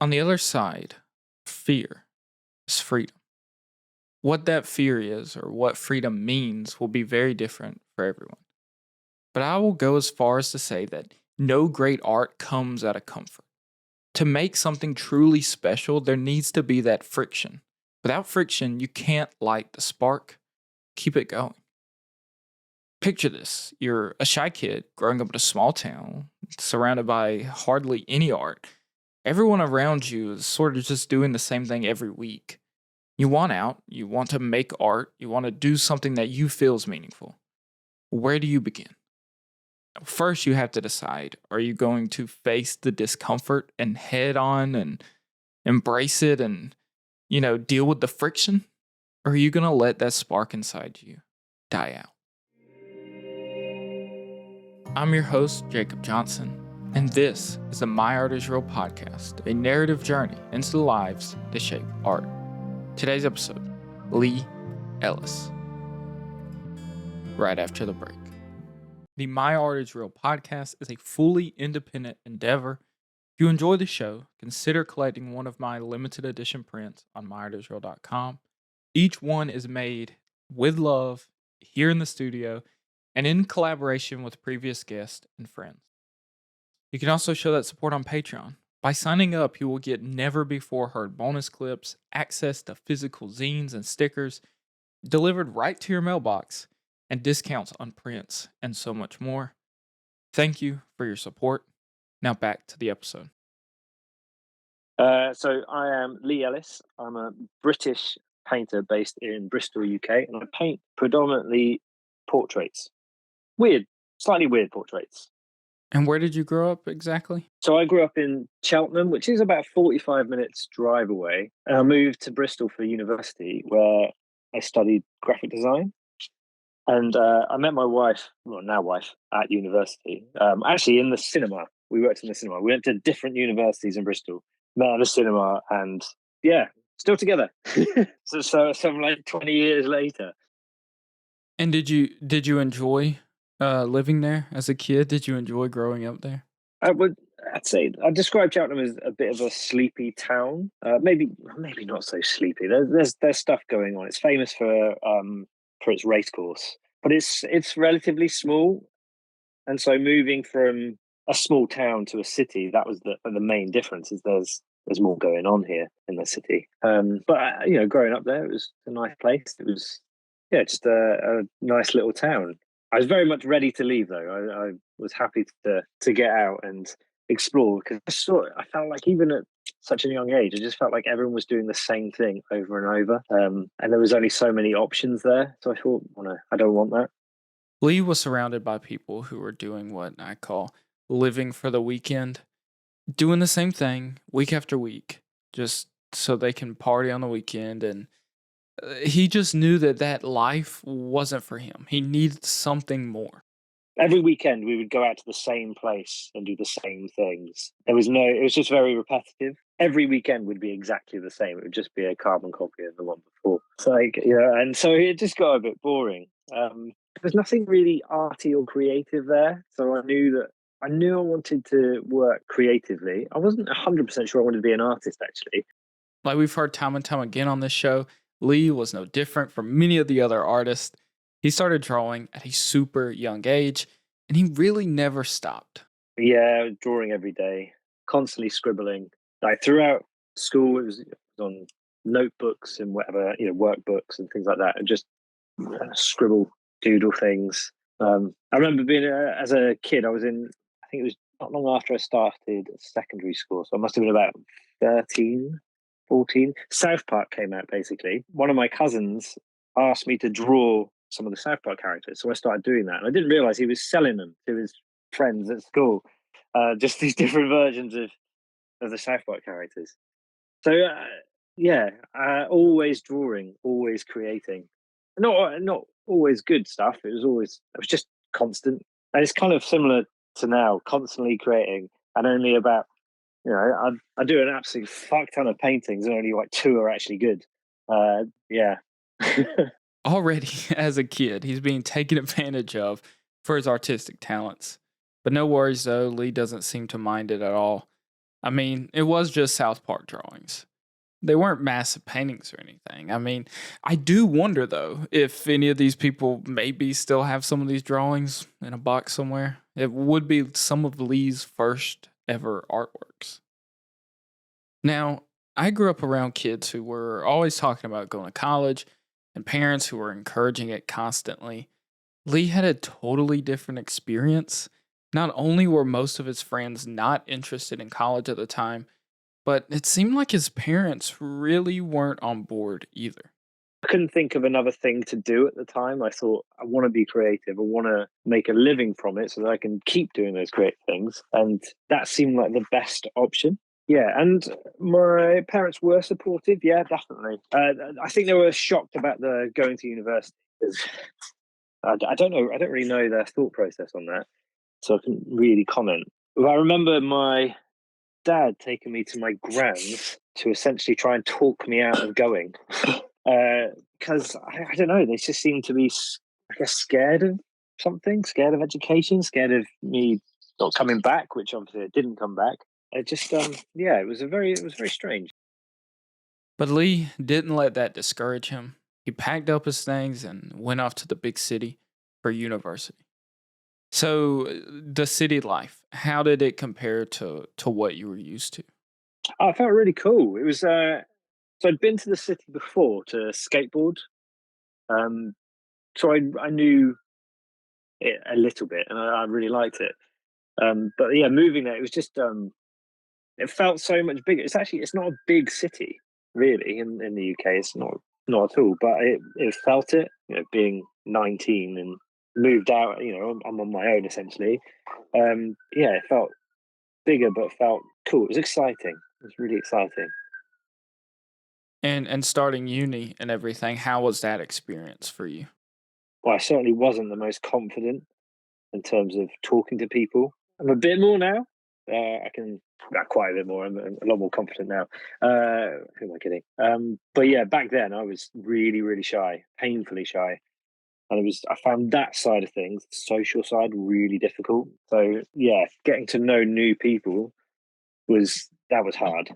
On the other side, fear is freedom. What that fear is or what freedom means will be very different for everyone. But I will go as far as to say that no great art comes out of comfort. To make something truly special, there needs to be that friction. Without friction, you can't light the spark, keep it going. Picture this. You're a shy kid growing up in a small town, surrounded by hardly any art. Everyone around you is sort of just doing the same thing every week. You want out, you want to make art, you want to do something that you feel is meaningful. Where do you begin? First, you have to decide, are you going to face the discomfort and head on and embrace it and, deal with the friction? Or are you going to let that spark inside you die out? I'm your host, Jacob Johnson, and this is the Myartisreal podcast, a narrative journey into the lives that shape art. Today's episode, Lee Ellis. Right after the break. The Myartisreal podcast is a fully independent endeavor. If you enjoy the show, consider collecting one of my limited edition prints on myartisreal.com. Each one is made with love here in the studio and in collaboration with previous guests and friends. You can also show that support on Patreon. By signing up, you will get never-before-heard bonus clips, access to physical zines and stickers delivered right to your mailbox, and discounts on prints, and so much more. Thank you for your support. Now back to the episode. So I am Lee Ellis. I'm a British painter based in Bristol, UK, and I paint predominantly portraits. Slightly weird portraits. And where did you grow up exactly? So I grew up in Cheltenham, which is about 45 minutes drive away. And I moved to Bristol for university, where I studied graphic design. And I met my wife, now wife, at university. Actually, in the cinema. We worked in the cinema. We went to different universities in Bristol, met in the cinema, and still together. so some like 20 years later. And did you enjoy living there as a kid? Did you enjoy growing up there? I'd say I'd describe Cheltenham as a bit of a sleepy town. Maybe not so sleepy. There's stuff going on. It's famous for its racecourse, but it's relatively small, and so moving from a small town to a city, that was the main difference. Is there's more going on here in the city. But growing up there, it was a nice place. It was just a nice little town. I was very much ready to leave, though. I was happy to get out and explore, because I felt like even at such a young age, I just felt like everyone was doing the same thing over and over, and there was only so many options there. So I thought, I don't want that. Lee was surrounded by people who were doing what I call living for the weekend, doing the same thing week after week, just so they can party on the weekend. And he just knew that life wasn't for him. He needed something more. Every weekend we would go out to the same place and do the same things. It was just very repetitive. Every weekend would be exactly the same. It would just be a carbon copy of the one before. And so it just got a bit boring. There's nothing really arty or creative there. So I knew I wanted to work creatively. I wasn't 100% sure I wanted to be an artist, actually. Like we've heard time and time again on this show, Lee was no different from many of the other artists. He started drawing at a super young age, and he really never stopped. Yeah, drawing every day, constantly scribbling. Like throughout school, it was on notebooks and whatever, workbooks and things like that, and just scribble, doodle things. I remember being as a kid, I think it was not long after I started secondary school, so I must have been about 13, 14. South Park came out, basically. One of my cousins asked me to draw some of the South Park characters, so I started doing that. And I didn't realize he was selling them to his friends at school, just these different versions of the South Park characters. So always drawing, always creating. Not always good stuff. It was just constant, and it's kind of similar to now, constantly creating, and only about I do an absolute fuck ton of paintings, and only like 2 are actually good. Already, as a kid, he's being taken advantage of for his artistic talents. But no worries, though. Lee doesn't seem to mind it at all. I mean, it was just South Park drawings. They weren't massive paintings or anything. I mean, I do wonder though if any of these people maybe still have some of these drawings in a box somewhere. It would be some of Lee's first ever artworks. Now, I grew up around kids who were always talking about going to college and parents who were encouraging it constantly. Lee had a totally different experience. Not only were most of his friends not interested in college at the time, but it seemed like his parents really weren't on board either. I couldn't think of another thing to do at the time. I thought, I want to be creative. I want to make a living from it so that I can keep doing those creative things. And that seemed like the best option. Yeah, and my parents were supportive. Yeah, definitely. I think they were shocked about the going to university. 'Cause I don't know. I don't really know their thought process on that, so I couldn't really comment. But I remember my dad taking me to my grand's to essentially try and talk me out of going. Because I don't know, they just seem to be, I guess, scared of something, scared of education, scared of me not coming back, which obviously it didn't come back. It just, yeah, it was very strange. But Lee didn't let that discourage him. He packed up his things and went off to the big city for university. So, the city life, how did it compare to what you were used to? Oh, I felt really cool. It was, so I'd been to the city before to skateboard, um, so I knew it a little bit, and I really liked it. But yeah, moving there, it was just it felt so much bigger. It's not a big city really in the UK. It's not at all. But it felt it. You know, being 19 and moved out. You know, I'm on my own essentially. Yeah, it felt bigger, but felt cool. It was exciting. It was really exciting. And starting uni and everything, how was that experience for you? Well, I certainly wasn't the most confident in terms of talking to people. I'm a bit more now. I can quite a bit more. I'm a lot more confident now. Who am I kidding? But yeah, back then I was really, really shy, painfully shy, and I found that side of things, the social side, really difficult. So yeah, getting to know new people was hard.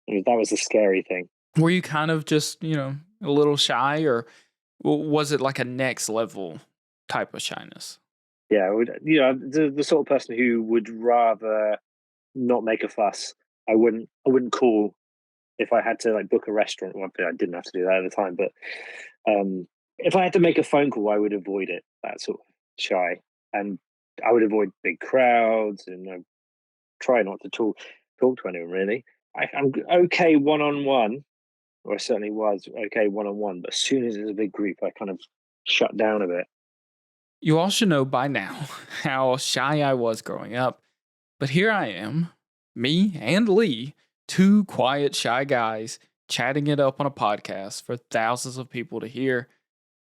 That was the scary thing. Were you kind of just, a little shy, or was it like a next level type of shyness? Yeah, the sort of person who would rather not make a fuss. I wouldn't call if I had to like book a restaurant. Well, I didn't have to do that at the time, but if I had to make a phone call, I would avoid it. That sort of shy, and I would avoid big crowds, and try not to talk to anyone really. I'm okay one on one, or I certainly was okay one on one. But as soon as it's a big group, I kind of shut down a bit. You all should know by now how shy I was growing up, but here I am, me and Lee, two quiet, shy guys, chatting it up on a podcast for thousands of people to hear.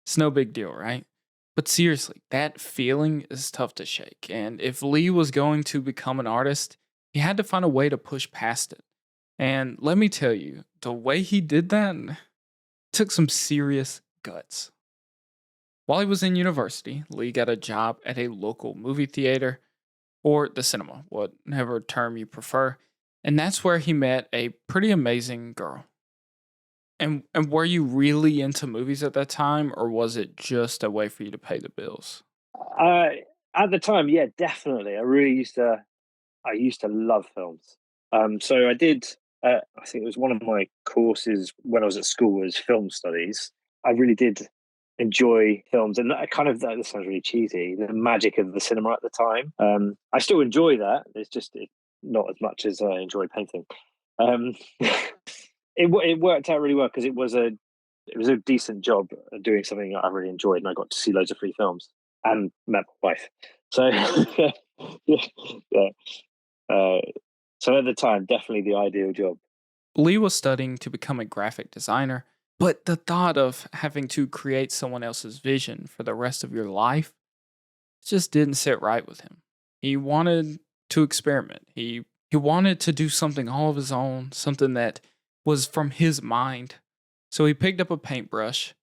It's no big deal, right? But seriously, that feeling is tough to shake. And if Lee was going to become an artist, he had to find a way to push past it. And let me tell you, the way he did that took some serious guts. While he was in university, Lee got a job at a local movie theater or the cinema, whatever term you prefer. And that's where he met a pretty amazing girl. And were you really into movies at that time, or was it just a way for you to pay the bills? Uh, at the time, yeah, definitely. I used to love films. So I did. I think it was one of my courses when I was at school was film studies. I really did enjoy films, and that sounds really cheesy. The magic of the cinema at the time. I still enjoy that. Not as much as I enjoy painting. Um, it worked out really well because it was a decent job doing something that I really enjoyed, and I got to see loads of free films and met my wife. So yeah, yeah. Uh, so at the time, definitely the ideal job. Lee was studying to become a graphic designer, but the thought of having to create someone else's vision for the rest of your life just didn't sit right with him. He wanted to experiment. He wanted to do something all of his own, something that was from his mind. So he picked up a paintbrush,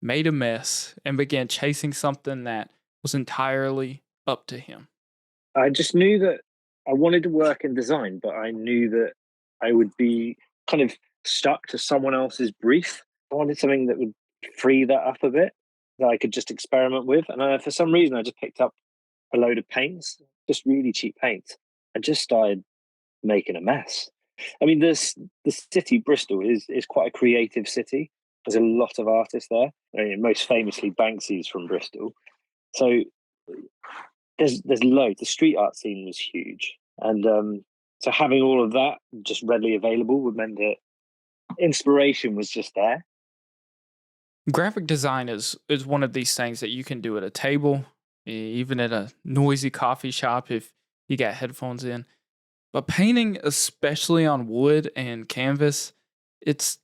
made a mess, and began chasing something that was entirely up to him. I just knew that I wanted to work in design, but I knew that I would be kind of stuck to someone else's brief. I wanted something that would free that up a bit that I could just experiment with. And for some reason, I just picked up a load of paints, just really cheap paints, and just started making a mess. I mean, the city Bristol is quite a creative city. There's a lot of artists there. I mean, most famously, Banksy's from Bristol. So there's loads. The street art scene was huge, and so having all of that just readily available would meant that inspiration was just there. Graphic design is one of these things that you can do at a table, even at a noisy coffee shop if you got headphones in. But painting, especially on wood and canvas, it's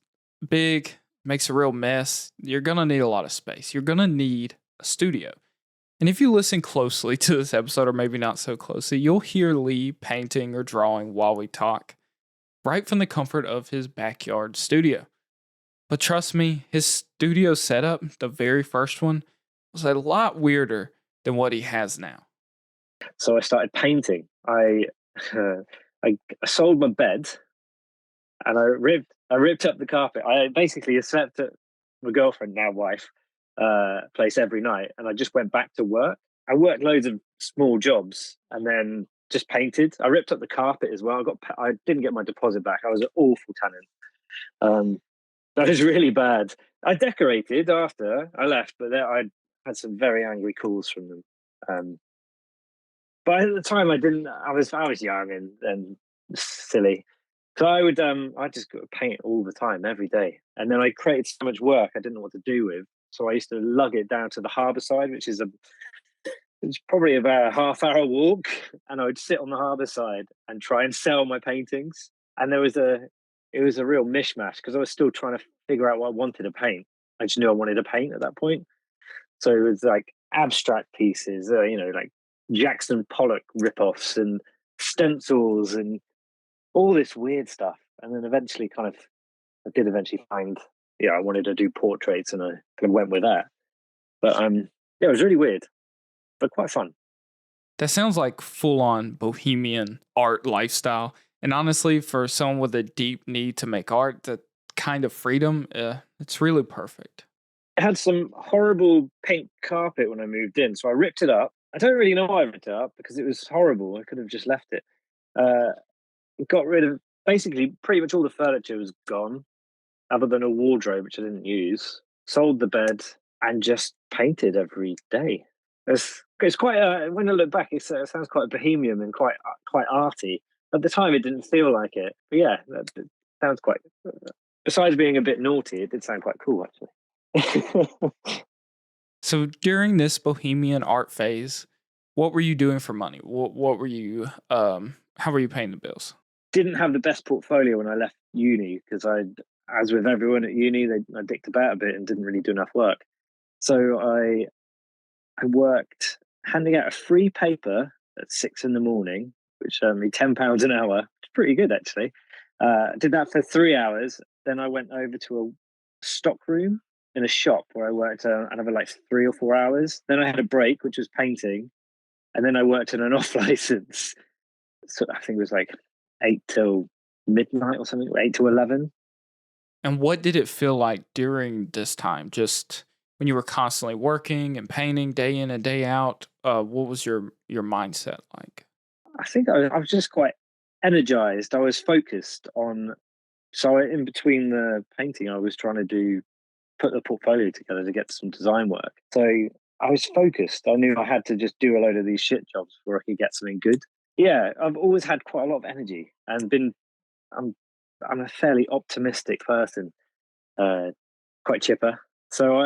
big, makes a real mess. You're gonna need a lot of space. You're gonna need a studio. And if you listen closely to this episode, or maybe not so closely, you'll hear Lee painting or drawing while we talk, right from the comfort of his backyard studio. But trust me, his studio setup, the very first one, was a lot weirder than what he has now. So I started painting. I sold my bed and I ripped up the carpet. I basically slept at my girlfriend, now wife, place every night, and I just went back to work. I worked loads of small jobs and then just painted. I ripped up the carpet as well. I didn't get my deposit back. I was an awful tenant. Um, that was really bad. I decorated after I left, but then I had some very angry calls from them. Um, but at the time, I didn't. I was young and silly, so I just got to paint all the time, every day. And then I created so much work I didn't know what to do with. So I used to lug it down to the harbour side, which is it's probably about a half-hour walk, and I would sit on the harbour side and try and sell my paintings. And it was a real mishmash because I was still trying to figure out what I wanted to paint. I just knew I wanted to paint at that point. So it was like abstract pieces, like Jackson Pollock ripoffs and stencils and all this weird stuff. And then eventually, I did eventually find, yeah, I wanted to do portraits, and I kind of went with that. But yeah, it was really weird, but quite fun. That sounds like full on bohemian art lifestyle. And honestly, for someone with a deep need to make art, that kind of freedom, it's really perfect. It had some horrible pink carpet when I moved in, so I ripped it up. I don't really know why I ripped it up because it was horrible. I could have just left it. Uh, got rid of basically pretty much all the furniture was gone, other than a wardrobe which I didn't use. Sold the bed and just painted every day. It's quite when I look back, it sounds quite bohemian and quite arty. At the time, it didn't feel like it, but yeah, that sounds quite. Besides being a bit naughty, it did sound quite cool actually. So during this bohemian art phase, what were you doing for money? What were you, how were you paying the bills? Didn't have the best portfolio when I left uni because as with everyone at uni, I dicked about a bit and didn't really do enough work. So I worked handing out a free paper at 6 in the morning, which earned me £10 an hour. It's pretty good actually. Did that for 3 hours. Then I went over to a stock room in a shop where I worked another like 3 or 4 hours. Then I had a break, which was painting, and then I worked in an off license. So I think it was like 8 till midnight or something, 8 to 11. And what did it feel like during this time? Just when you were constantly working and painting day in and day out, what was your mindset like? I think I was just quite energized. I was focused on. So in between the painting, I was trying to put the portfolio together to get some design work. So I was focused. I knew I had to just do a load of these shit jobs before I could get something good. Yeah, I've always had quite a lot of energy and been. I'm I'm a fairly optimistic person, uh, quite chipper. So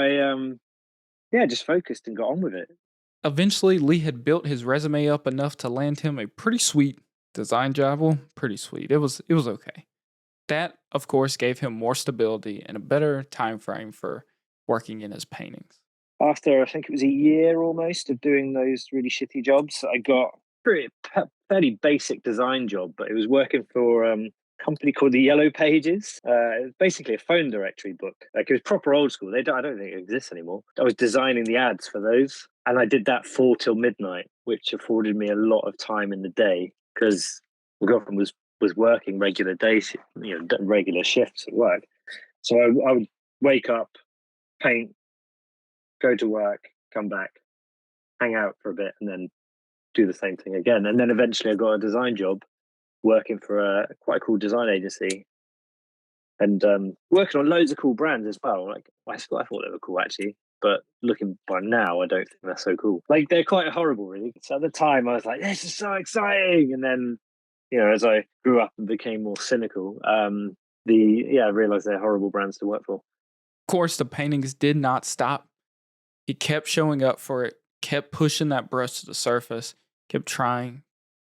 yeah, just focused and got on with it. Eventually, Lee had built his resume up enough to land him a pretty sweet design job. Well, pretty sweet. It was okay. That, of course, gave him more stability and a better time frame for working in his paintings. After I think it was a year almost of doing those really shitty jobs, I got fairly basic design job, but it was working for a company called the Yellow Pages. It was basically a phone directory book. Like it was proper old school. I don't think it exists anymore. I was designing the ads for those, and I did that 4 till midnight, which afforded me a lot of time in the day. because my girlfriend was working regular days, regular shifts at work. So I would wake up, paint, go to work, come back, hang out for a bit, and then do the same thing again. And then eventually I got a design job working for a quite a cool design agency and working on loads of cool brands as well. Like I thought they were cool actually, but looking back now, I don't think they're so cool. Like they're quite horrible, really. So at the time, I was like, "This is so exciting," and then as I grew up and became more cynical, I realized they're horrible brands to work for. Of course, the paintings did not stop. He kept showing up for it, kept pushing that brush to the surface, kept trying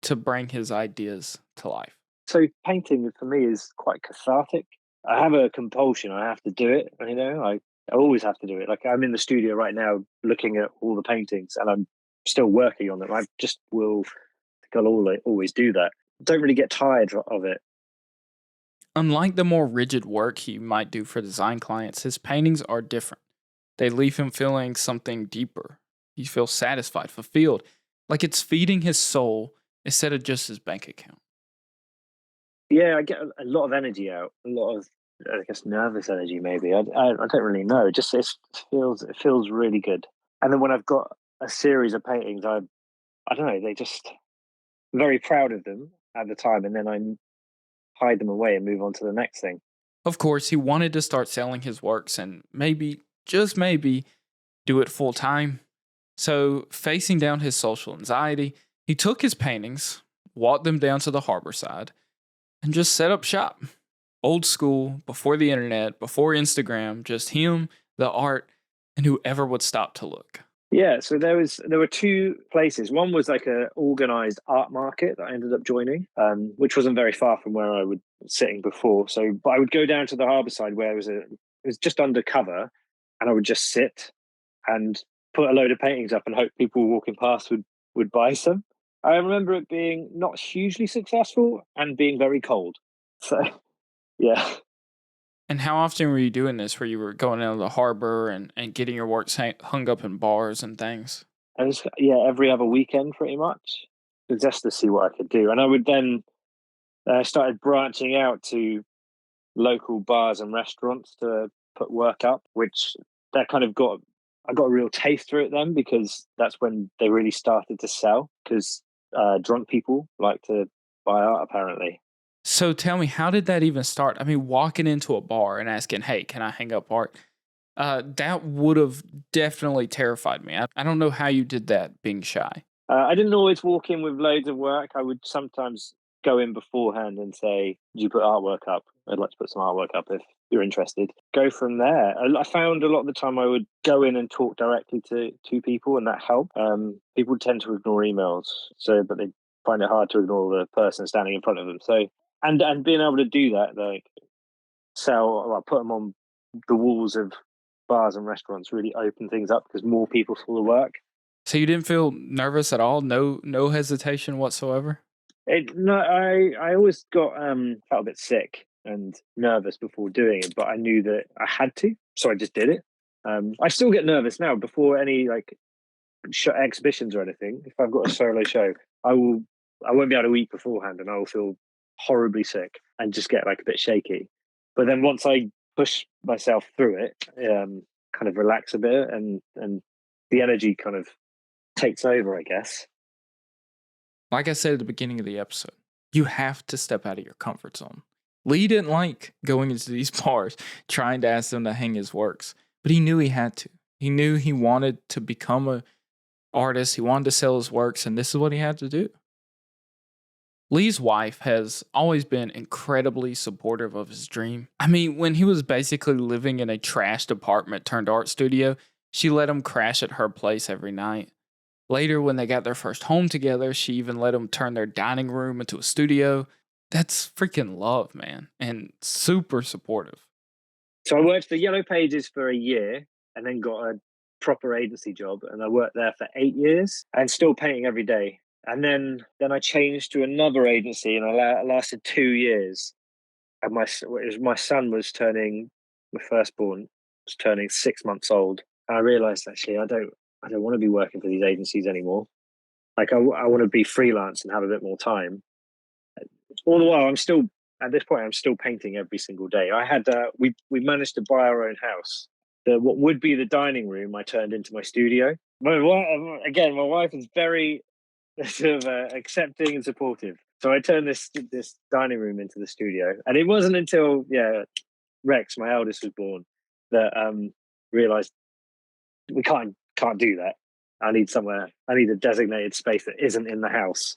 to bring his ideas to life. So painting for me is quite cathartic. I have a compulsion; I have to do it. I always have to do it. Like I'm in the studio right now, looking at all the paintings, and I'm still working on them. I just will. I think I'll always do that. Don't really get tired of it. Unlike the more rigid work he might do for design clients, his paintings are different. They leave him feeling something deeper. He feels satisfied, fulfilled, like it's feeding his soul instead of just his bank account. Yeah, I get a lot of energy out, a lot of, I guess, nervous energy. Maybe I don't really know. It feels really good. And then when I've got a series of paintings, I don't know. I'm very proud of them at the time, and then I hide them away and move on to the next thing. Of course, he wanted to start selling his works and maybe, just maybe, do it full time. So, facing down his social anxiety, he took his paintings, walked them down to the harbor side, and just set up shop. Old school, before the internet, before Instagram, just him, the art, and whoever would stop to look. Yeah, so there were two places. One was like a organized art market that I ended up joining, which wasn't very far from where I was sitting before. So, but I would go down to the harbour side where it was just undercover, and I would just sit and put a load of paintings up and hope people walking past would buy some. I remember it being not hugely successful and being very cold. So yeah, And how often were you doing this where you were going out to the harbor and getting your works hung up in bars and things? and every other weekend pretty much, just to see what I could do. And I would then started branching out to local bars and restaurants to put work up, which that kind of I got a real taste for it then because that's when they really started to sell because drunk people like to buy art apparently. So tell me, how did that even start? I mean, walking into a bar and asking, "Hey, can I hang up art?" That would have definitely terrified me. I don't know how you did that, being shy. I didn't always walk in with loads of work. I would sometimes go in beforehand and say, "Do you put artwork up? I'd like to put some artwork up if you're interested." Go from there. I found a lot of the time I would go in and talk directly to people, and that helped. People tend to ignore emails, but they find it hard to ignore the person standing in front of them. So, and being able to do that, like put them on the walls of bars and restaurants, really open things up because more people saw the work. So you didn't feel nervous at all? No hesitation whatsoever? No, I always got felt a bit sick and nervous before doing it, but I knew that I had to, so I just did it. I still get nervous now before any like exhibitions or anything. If I've got a solo show, I won't be able to eat beforehand, and I will feel horribly sick and just get like a bit shaky. But then once I push myself through it, kind of relax a bit, and the energy kind of takes over, I guess. Like I said at the beginning of the episode, you have to step out of your comfort zone. Lee didn't like going into these bars trying to ask them to hang his works, but he knew he had to. He knew he wanted to become an artist, he wanted to sell his works, and this is what he had to do. Lee's wife has always been incredibly supportive of his dream. I mean, when he was basically living in a trashed apartment turned art studio, she let him crash at her place every night. Later, when they got their first home together, she even let him turn their dining room into a studio. That's freaking love, man, and super supportive. So I worked for Yellow Pages for a year and then got a proper agency job, and I worked there for 8 years and still painting every day. And then I changed to another agency, and I lasted 2 years. And my son was turning my firstborn was turning 6 months old, and I realised actually I don't want to be working for these agencies anymore. Like I want to be freelance and have a bit more time. all the while, I'm still at this point. I'm still painting every single day. I had we managed to buy our own house. What would be the dining room, I turned into my studio. Again, my wife is very sort of accepting and supportive. So I turned this dining room into the studio, and it wasn't until Rex, my eldest, was born that realised we can't do that. I need somewhere. I need a designated space that isn't in the house.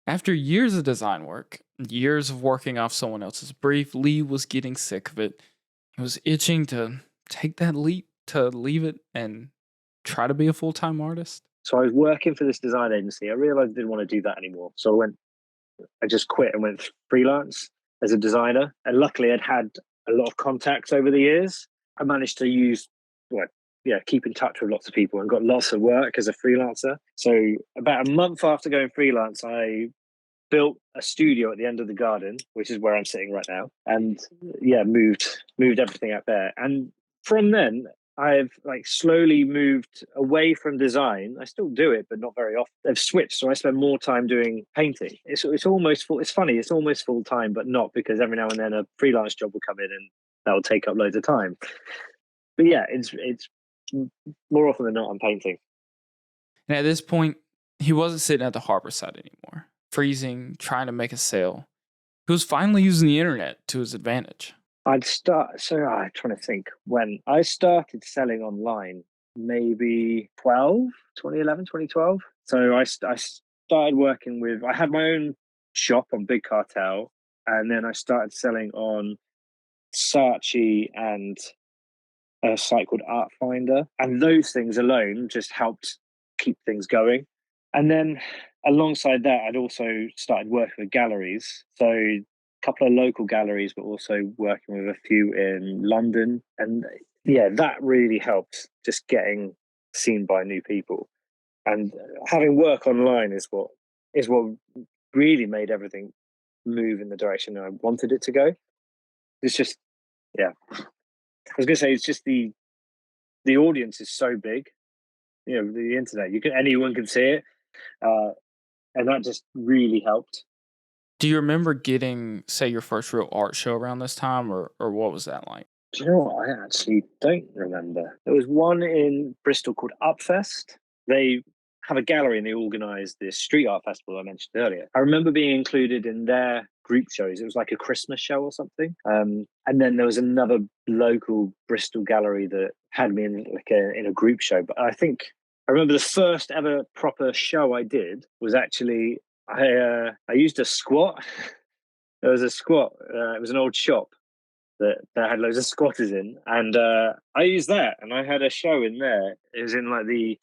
After years of design work, years of working off someone else's brief, Lee was getting sick of it. He was itching to take that leap to leave it and try to be a full-time artist. So I was working for this design agency. I realised I didn't want to do that anymore. So I just quit and went freelance as a designer. And luckily, I'd had a lot of contacts over the years. I managed to keep in touch with lots of people and got lots of work as a freelancer. So about a month after going freelance, I built a studio at the end of the garden, which is where I'm sitting right now, and moved everything out there. And from then, I've slowly moved away from design. I still do it, but not very often. I've switched, so I spend more time doing painting. It's almost full. It's funny. It's almost full time, but not, because every now and then a freelance job will come in and that will take up loads of time. But yeah, it's more often than not I'm painting. And at this point, he wasn't sitting at the harbor side anymore, freezing, trying to make a sale. He was finally using the internet to his advantage. I'm trying to think when I started selling online, maybe 2011, 2012. So I started working I had my own shop on Big Cartel, and then I started selling on Saatchi and a site called Art Finder. And those things alone just helped keep things going. And then alongside that, I'd also started working with galleries. So a couple of local galleries, but also working with a few in London. And yeah, that really helped, just getting seen by new people. And having work online is what really made everything move in the direction I wanted it to go. It's just, yeah. I was going to say, it's just the audience is so big. You know, the internet, anyone can see it. And that just really helped. Do you remember getting, say, your first real art show around this time, or what was that like? Do you know what? I actually don't remember. There was one in Bristol called Upfest. They have a gallery and they organise this street art festival I mentioned earlier. I remember being included in their group shows. It was like a Christmas show or something. And then there was another local Bristol gallery that had me in a group show. But I remember the first ever proper show I did was actually I used a squat. There was a squat. It was an old shop that had loads of squatters in, and I used that, and I had a show in there. It was in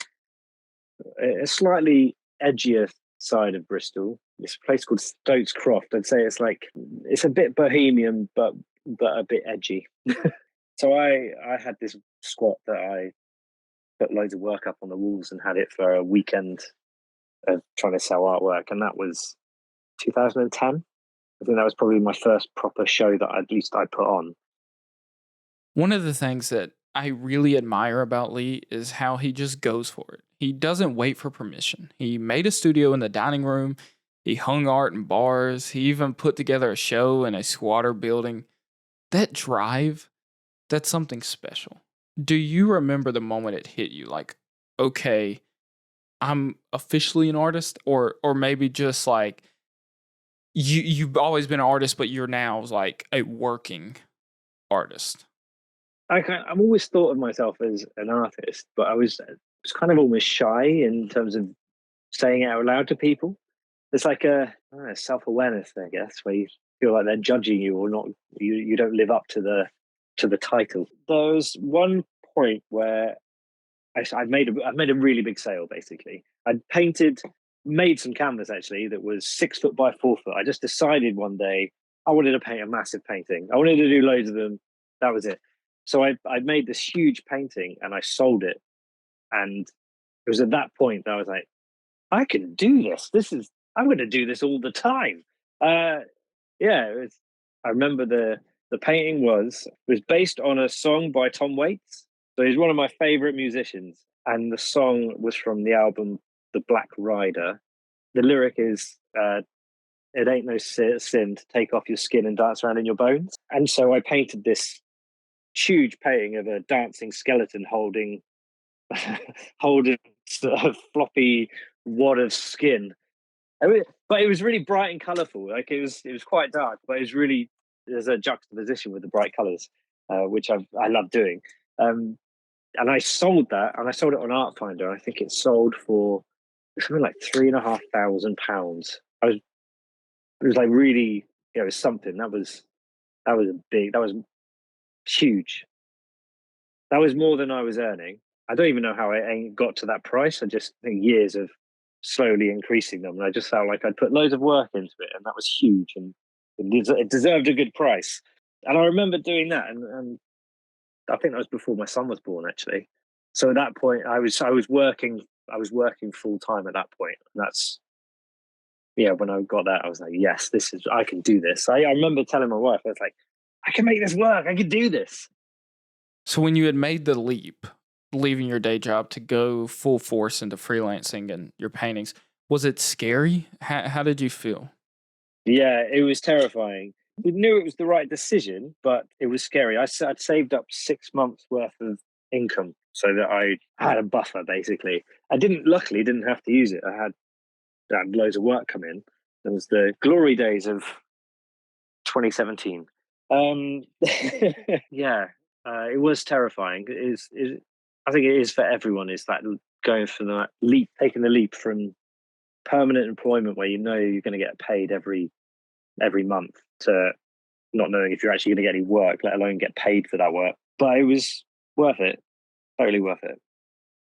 a slightly edgier side of Bristol. It's a place called Stokes Croft. I'd say it's a bit bohemian, but a bit edgy. So I had this squat that I put loads of work up on the walls and had it for a weekend of trying to sell artwork, and that was 2010. I think that was probably my first proper show that at least I put on. One of the things that I really admire about Lee is how he just goes for it. He doesn't wait for permission. He made a studio in the dining room. He hung art in bars. He even put together a show in a squatter building. That drive, that's something special. Do you remember the moment it hit you? Like, okay, I'm officially an artist, or maybe just like you've always been an artist, but you're now like a working artist. I've always thought of myself as an artist, but I was kind of almost shy in terms of saying it out loud to people. It's like a self-awareness, I guess, where you feel like they're judging you or not. You don't live up to the title. There was one point where I made a really big sale. Basically, I'd made some canvas actually that was 6 foot by 4 foot. I just decided one day I wanted to paint a massive painting. I wanted to do loads of them. That was it. So I made this huge painting and I sold it. And it was at that point that I was like, I can do this. I'm going to do this all the time. I remember the painting was based on a song by Tom Waits. So he's one of my favorite musicians. And the song was from the album The Black Rider. The lyric is, it ain't no sin to take off your skin and dance around in your bones. And so I painted this huge painting of a dancing skeleton holding holding a floppy wad of skin. But it was really bright and colourful. Like it was quite dark, but it was really there's a juxtaposition with the bright colours, which I love doing. Um, and I sold that, and I sold it on Art Finder. I think it sold for something like £3,500. It was like really, it was something that was huge. That was more than I was earning. I don't even know how I got to that price. I just think years of slowly increasing them, and I just felt like I'd put loads of work into it, and that was huge, and it deserved a good price. And I remember doing that, and I think that was before my son was born, actually. So at that point, I was working full time at that point, and that's yeah. When I got that, I was like, yes, this is I can do this. I remember telling my wife, I was like, I can make this work. I can do this. So when you had made the leap, leaving your day job to go full force into freelancing and your paintings, was it scary? How did you feel? Yeah, it was terrifying. We knew it was the right decision, but it was scary. I'd saved up 6 months worth of income so that I had a buffer. Basically, luckily didn't have to use it. I had loads of work come in. It was the glory days of 2017. Um, yeah, it was terrifying. I think it is for everyone. Is that going for that leap, taking the leap from permanent employment where you know you're going to get paid every month to not knowing if you're actually going to get any work, let alone get paid for that work. But it was worth it, totally worth it.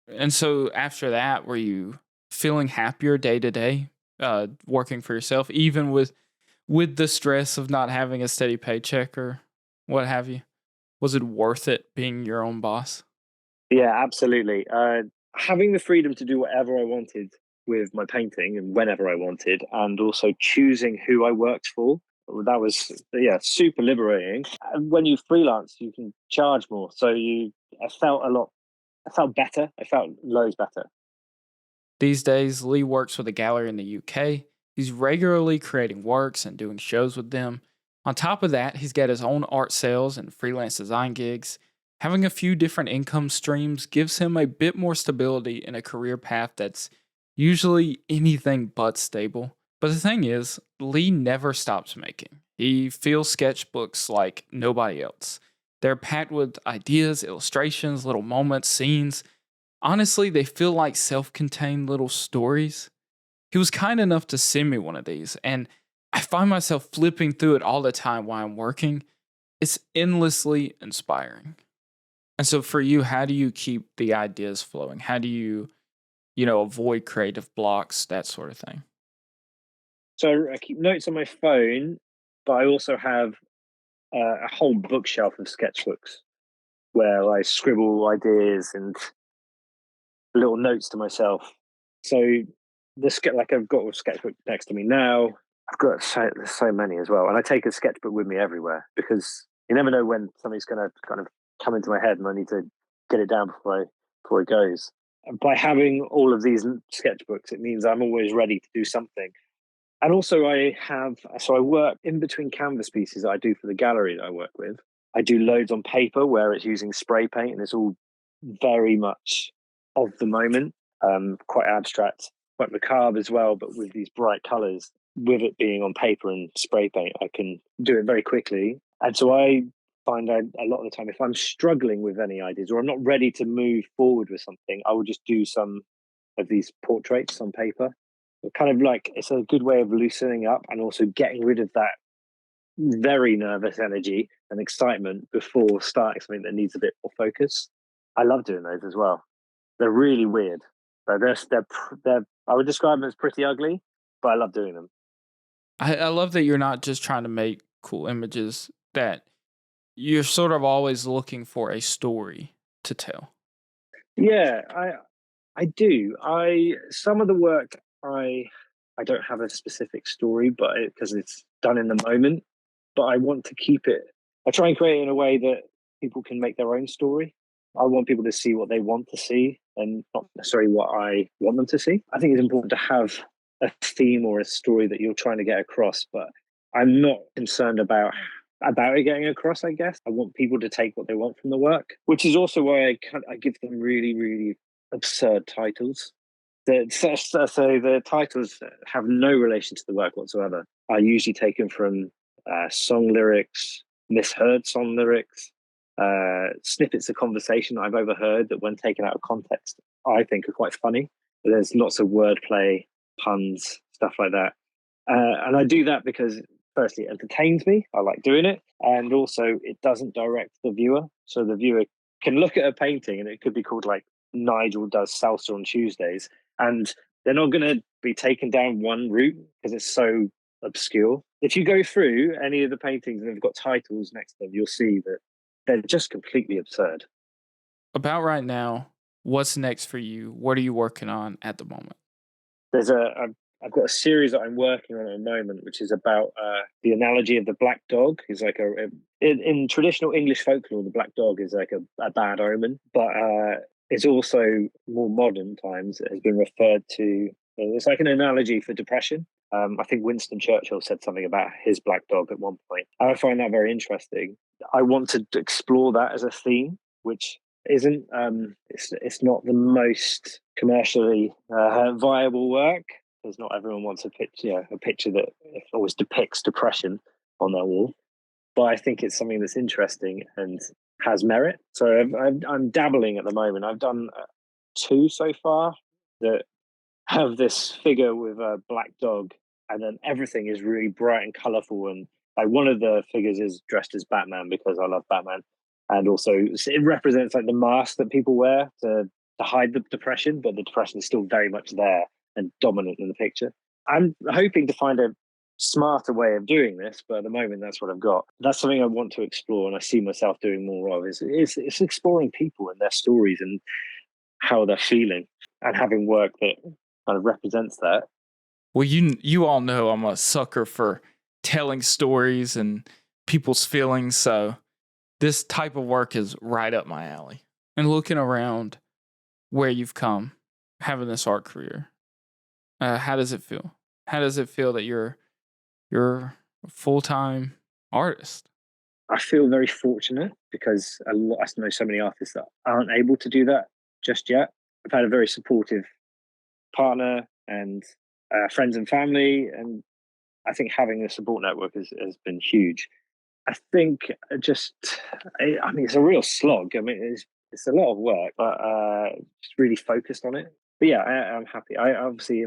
And so after that, were you feeling happier day to day, working for yourself, even with the stress of not having a steady paycheck or what have you? Was it worth it being your own boss? Yeah, absolutely. Having the freedom to do whatever I wanted with my painting and whenever I wanted, and also choosing who I worked for. That was yeah, super liberating. And when you freelance, you can charge more. I felt a lot. I felt better. I felt loads better. These days, Lee works with a gallery in the UK. He's regularly creating works and doing shows with them. On top of that, he's got his own art sales and freelance design gigs. Having a few different income streams gives him a bit more stability in a career path that's usually anything but stable. But the thing is, Lee never stops making. He feels sketchbooks like nobody else. They're packed with ideas, illustrations, little moments, scenes. Honestly, they feel like self contained little stories. He was kind enough to send me one of these, and I find myself flipping through it all the time while I'm working. It's endlessly inspiring. And so, for you, how do you keep the ideas flowing? How do you avoid creative blocks, that sort of thing? So I keep notes on my phone, but I also have a whole bookshelf of sketchbooks where I scribble ideas and little notes to myself. So like I've got a sketchbook next to me now. I've got there's so many as well, and I take a sketchbook with me everywhere because you never know when something's going to kind of come into my head, and I need to get it down before it goes. And by having all of these sketchbooks, it means I'm always ready to do something. And also, I work in between canvas pieces that I do for the gallery that I work with. I do loads on paper where it's using spray paint, and it's all very much of the moment, quite abstract, quite macabre as well, but with these bright colours. With it being on paper and spray paint, I can do it very quickly. And so I find a lot of the time, if I'm struggling with any ideas or I'm not ready to move forward with something, I will just do some of these portraits on paper. Kind of like it's a good way of loosening up and also getting rid of that very nervous energy and excitement before starting something that needs a bit more focus. I love doing those as well. They're really weird. They're I would describe them as pretty ugly, but I love doing them. I love that you're not just trying to make cool images, that you're sort of always looking for a story to tell. Yeah, I do. I some of the work I don't have a specific story, but because it's done in the moment. But I want to keep it. I try and create it in a way that people can make their own story. I want people to see what they want to see and not necessarily what I want them to see. I think it's important to have a theme or a story that you're trying to get across, but I'm not concerned about it getting across. I guess I want people to take what they want from the work, which is also why I give them really, really absurd titles. So the titles have no relation to the work whatsoever. Are usually taken from song lyrics, misheard song lyrics, snippets of conversation that I've overheard that, when taken out of context, I think are quite funny. There's lots of wordplay, puns, stuff like that. And I do that because, firstly, it entertains me. I like doing it. And also, it doesn't direct the viewer. So the viewer can look at a painting and it could be called like Nigel Does Salsa on Tuesdays. And they're not going to be taken down one route because it's so obscure. If you go through any of the paintings and they've got titles next to them, you'll see that they're just completely absurd. About right now, what's next for you? What are you working on at the moment? I've got a series that I'm working on at the moment, which is about the analogy of the black dog. Is like in traditional English folklore, the black dog is like a bad omen, but it's also more modern times. It has been referred to. It's like an analogy for depression. I think Winston Churchill said something about his black dog at one point. I find that very interesting. I want to explore that as a theme, which isn't it's not the most commercially viable work, because not everyone wants a picture that always depicts depression on their wall. But I think it's something that's interesting and has merit. So I'm dabbling at the moment. I've done 2 so far that have this figure with a black dog, and then everything is really bright and colourful. And like, one of the figures is dressed as Batman because I love Batman, and also it represents like the mask that people wear to hide the depression, but the depression is still very much there and dominant in the picture. I'm hoping to find a smarter way of doing this, but at the moment that's what I've got. That's something I want to explore, and I see myself doing more of. It's exploring people and their stories and how they're feeling, and having work that kind of represents that. Well, you all know I'm a sucker for telling stories and people's feelings, so this type of work is right up my alley. And looking around where you've come, having this art career, how does it feel? How does it feel that you're a full-time artist? I feel very fortunate because I know so many artists that aren't able to do that just yet. I've had a very supportive partner and friends and family, and I think having a support network has been huge. I think it's a real slog. I mean, it's a lot of work, but just really focused on it. But yeah, I'm happy. I obviously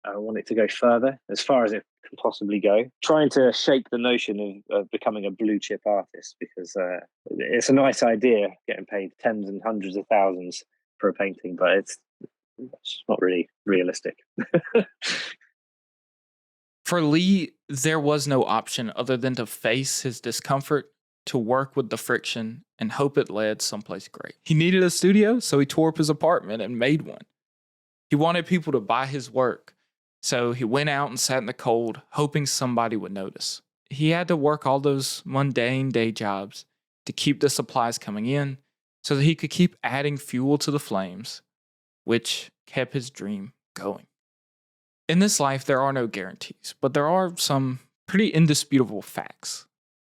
want it to go further, as far as it can possibly go. Trying to shake the notion of becoming a blue chip artist, because it's a nice idea, getting paid tens and hundreds of thousands for a painting, but it's not really realistic. For Lee, there was no option other than to face his discomfort, to work with the friction, and hope it led someplace great. He needed a studio, so he tore up his apartment and made one. He wanted people to buy his work, so he went out and sat in the cold, hoping somebody would notice. He had to work all those mundane day jobs to keep the supplies coming in, so that he could keep adding fuel to the flames, which kept his dream going. In this life, there are no guarantees, but there are some pretty indisputable facts.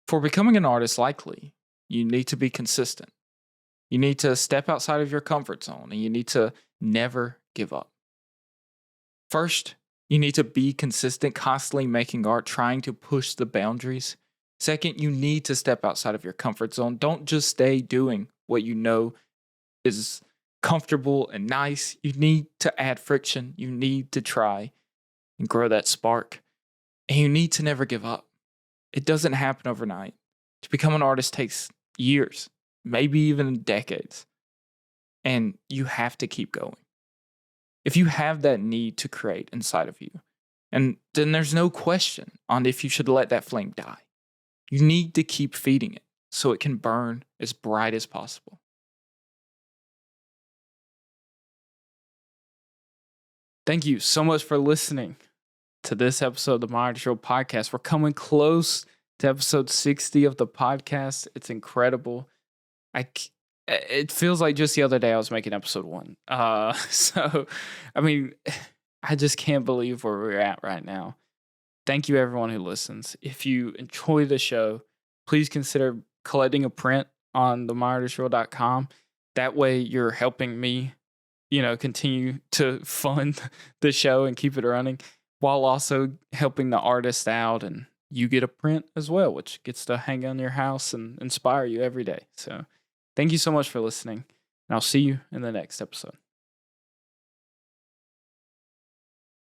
For becoming an artist like Lee, you need to be consistent. You need to step outside of your comfort zone, and you need to never give up. First, you need to be consistent, constantly making art, trying to push the boundaries. Second, you need to step outside of your comfort zone. Don't just stay doing what you know is comfortable and nice. You need to add friction. You need to try and grow that spark. And you need to never give up. It doesn't happen overnight. To become an artist takes years, maybe even decades. And you have to keep going. If you have that need to create inside of you, and then there's no question on if you should let that flame die. You need to keep feeding it so it can burn as bright as possible. Thank you so much for listening to this episode of the Myartisreal podcast. We're coming close to episode 60 of the podcast. It's incredible. It feels like just the other day I was making episode 1. So, I mean, I just can't believe where we're at right now. Thank you, everyone who listens. If you enjoy the show, please consider collecting a print on the myartisreal.com. That way, you're helping me, continue to fund the show and keep it running while also helping the artist out. And you get a print as well, which gets to hang on your house and inspire you every day. So, thank you so much for listening. And I'll see you in the next episode.